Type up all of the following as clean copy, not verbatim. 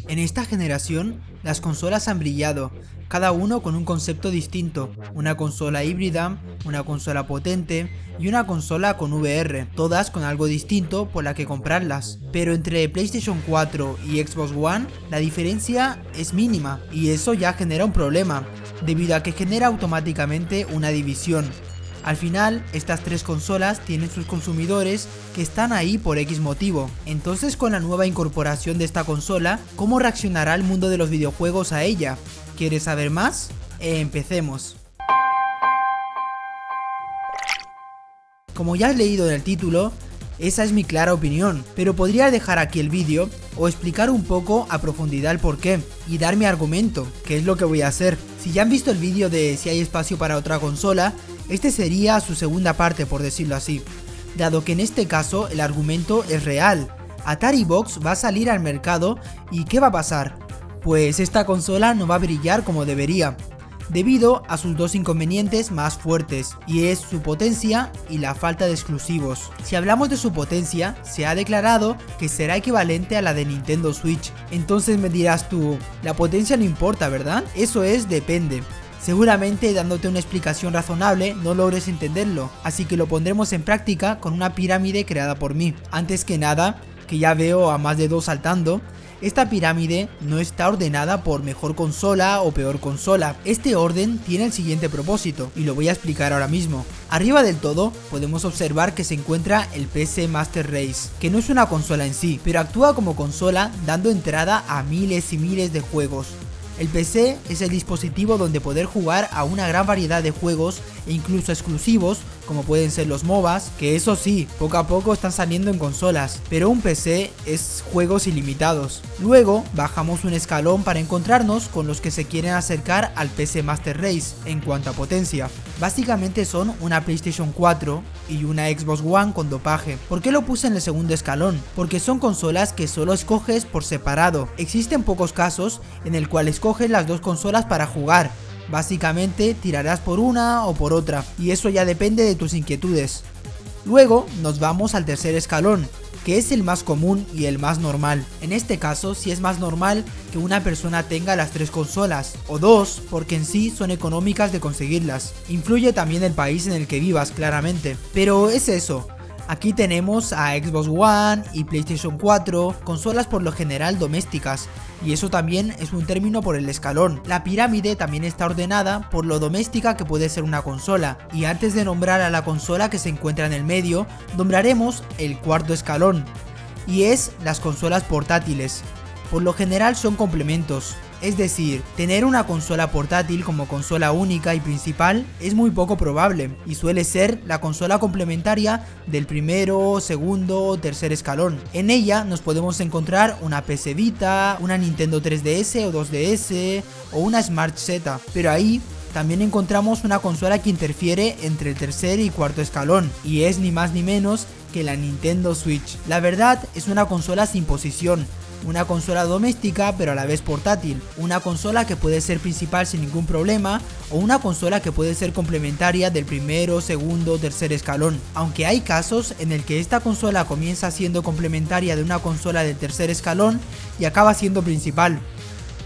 En esta generación, las consolas han brillado, cada uno con un concepto distinto, una consola híbrida, una consola potente y una consola con VR, todas con algo distinto por la que comprarlas. Pero entre PlayStation 4 y Xbox One, la diferencia es mínima, y eso ya genera un problema, debido a que genera automáticamente una división. Al final, estas tres consolas tienen sus consumidores que están ahí por X motivo. Entonces, con la nueva incorporación de esta consola, ¿cómo reaccionará el mundo de los videojuegos a ella? ¿Quieres saber más? Empecemos. Como ya has leído en el título, esa es mi clara opinión, pero podría dejar aquí el vídeo o explicar un poco a profundidad el porqué y dar mi argumento, que es lo que voy a hacer. Si ya han visto el vídeo de si hay espacio para otra consola, este sería su segunda parte, por decirlo así, dado que en este caso el argumento es real. Atari Box va a salir al mercado y ¿qué va a pasar? Pues esta consola no va a brillar como debería, debido a sus dos inconvenientes más fuertes, y es su potencia y la falta de exclusivos. Si hablamos de su potencia, se ha declarado que será equivalente a la de Nintendo Switch. Entonces me dirás tú, la potencia no importa, ¿verdad? Eso es, depende. Seguramente dándote una explicación razonable no logres entenderlo, así que lo pondremos en práctica con una pirámide creada por mí. Antes que nada, que ya veo a más de dos saltando, esta pirámide no está ordenada por mejor consola o peor consola. Este orden tiene el siguiente propósito, y lo voy a explicar ahora mismo. Arriba del todo podemos observar que se encuentra el PC Master Race, que no es una consola en sí, pero actúa como consola dando entrada a miles y miles de juegos. El PC es el dispositivo donde poder jugar a una gran variedad de juegos e incluso exclusivos, como pueden ser los MOBAs, que eso sí, poco a poco están saliendo en consolas, pero un PC es juegos ilimitados. Luego bajamos un escalón para encontrarnos con los que se quieren acercar al PC Master Race en cuanto a potencia. Básicamente son una PlayStation 4 y una Xbox One con dopaje. ¿Por qué lo puse en el segundo escalón? Porque son consolas que solo escoges por separado. Existen pocos casos en el cual escoges las dos consolas para jugar. Básicamente tirarás por una o por otra, y eso ya depende de tus inquietudes. Luego nos vamos al tercer escalón, que es el más común y el más normal. En este caso sí es más normal que una persona tenga las tres consolas, o dos, porque en sí son económicas de conseguirlas. Influye también el país en el que vivas, claramente, pero es eso. Aquí tenemos a Xbox One y PlayStation 4, consolas por lo general domésticas, y eso también es un término por el escalón. La pirámide también está ordenada por lo doméstica que puede ser una consola, y antes de nombrar a la consola que se encuentra en el medio, nombraremos el cuarto escalón, y es las consolas portátiles. Por lo general son complementos. Es decir, tener una consola portátil como consola única y principal es muy poco probable, y suele ser la consola complementaria del primero, segundo o tercer escalón. En ella nos podemos encontrar una PS Vita, una Nintendo 3DS o 2DS o una Smart Z, pero ahí también encontramos una consola que interfiere entre el tercer y cuarto escalón, y es ni más ni menos que la Nintendo Switch. La verdad es una consola sin posición, una consola doméstica pero a la vez portátil, una consola que puede ser principal sin ningún problema, o una consola que puede ser complementaria del primero, segundo o tercer escalón, aunque hay casos en el que esta consola comienza siendo complementaria de una consola del tercer escalón y acaba siendo principal.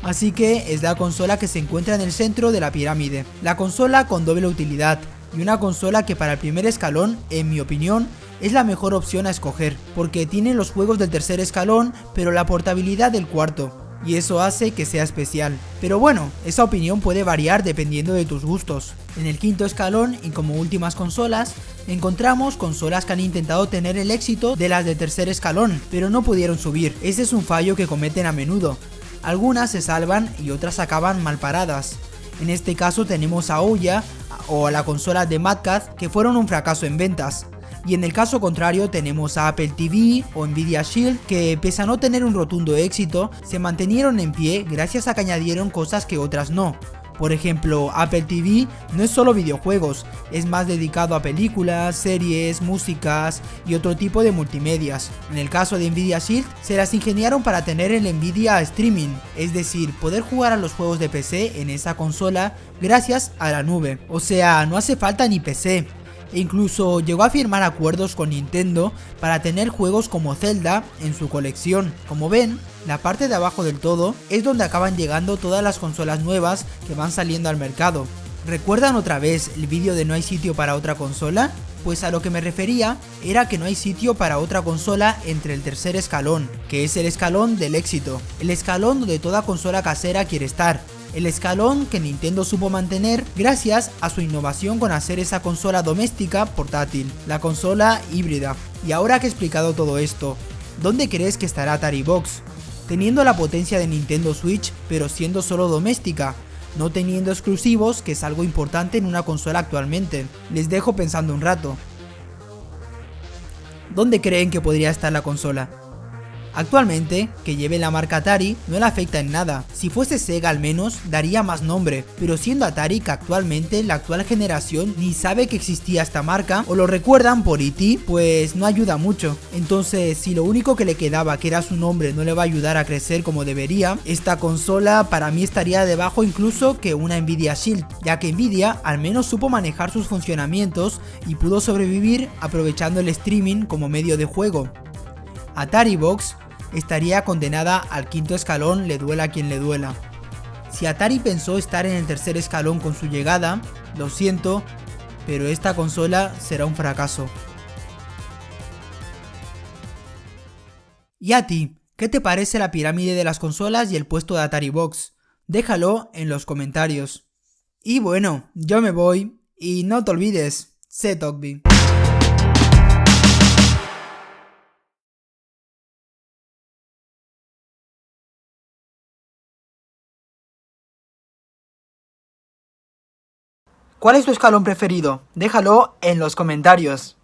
Así que es la consola que se encuentra en el centro de la pirámide, la consola con doble utilidad, y una consola que para el primer escalón, en mi opinión, es la mejor opción a escoger, porque tiene los juegos del tercer escalón pero la portabilidad del cuarto, y eso hace que sea especial. Pero bueno, esa opinión puede variar dependiendo de tus gustos. En el quinto escalón, y como últimas consolas, encontramos consolas que han intentado tener el éxito de las de tercer escalón, pero no pudieron subir. Ese es un fallo que cometen a menudo. Algunas se salvan y otras acaban mal paradas. En este caso tenemos a Ouya o a la consola de Madcap, que fueron un fracaso en ventas. Y en el caso contrario tenemos a Apple TV o Nvidia Shield, que pese a no tener un rotundo éxito, se mantenieron en pie gracias a que añadieron cosas que otras no. Por ejemplo, Apple TV no es solo videojuegos, es más dedicado a películas, series, músicas y otro tipo de multimedias. En el caso de Nvidia Shield, se las ingeniaron para tener el Nvidia Streaming, es decir, poder jugar a los juegos de PC en esa consola gracias a la nube. O sea, no hace falta ni PC. e incluso llegó a firmar acuerdos con Nintendo para tener juegos como Zelda en su colección. Como ven, la parte de abajo del todo es donde acaban llegando todas las consolas nuevas que van saliendo al mercado. ¿Recuerdan otra vez el vídeo de no hay sitio para otra consola? Pues a lo que me refería era que no hay sitio para otra consola entre el tercer escalón, que es el escalón del éxito, el escalón donde toda consola casera quiere estar. El escalón que Nintendo supo mantener gracias a su innovación con hacer esa consola doméstica portátil, la consola híbrida. Y ahora que he explicado todo esto, ¿dónde crees que estará Atari Box? Teniendo la potencia de Nintendo Switch, pero siendo solo doméstica, no teniendo exclusivos, que es algo importante en una consola actualmente. Les dejo pensando un rato. ¿Dónde creen que podría estar la consola? Actualmente, que lleve la marca Atari no le afecta en nada. Si fuese Sega al menos, daría más nombre, pero siendo Atari que actualmente la actual generación ni sabe que existía esta marca o lo recuerdan por E.T., pues no ayuda mucho. Entonces, si lo único que le quedaba que era su nombre no le va a ayudar a crecer como debería, esta consola para mí estaría debajo incluso que una Nvidia Shield, ya que Nvidia al menos supo manejar sus funcionamientos y pudo sobrevivir aprovechando el streaming como medio de juego. Atari Box estaría condenada al quinto escalón, le duela a quien le duela. Si Atari pensó estar en el tercer escalón con su llegada, lo siento, pero esta consola será un fracaso. ¿Y a ti? ¿Qué te parece la pirámide de las consolas y el puesto de Atari Box? Déjalo en los comentarios. Y bueno, yo me voy, y no te olvides, sé Togby. ¿Cuál es tu escalón preferido? Déjalo en los comentarios.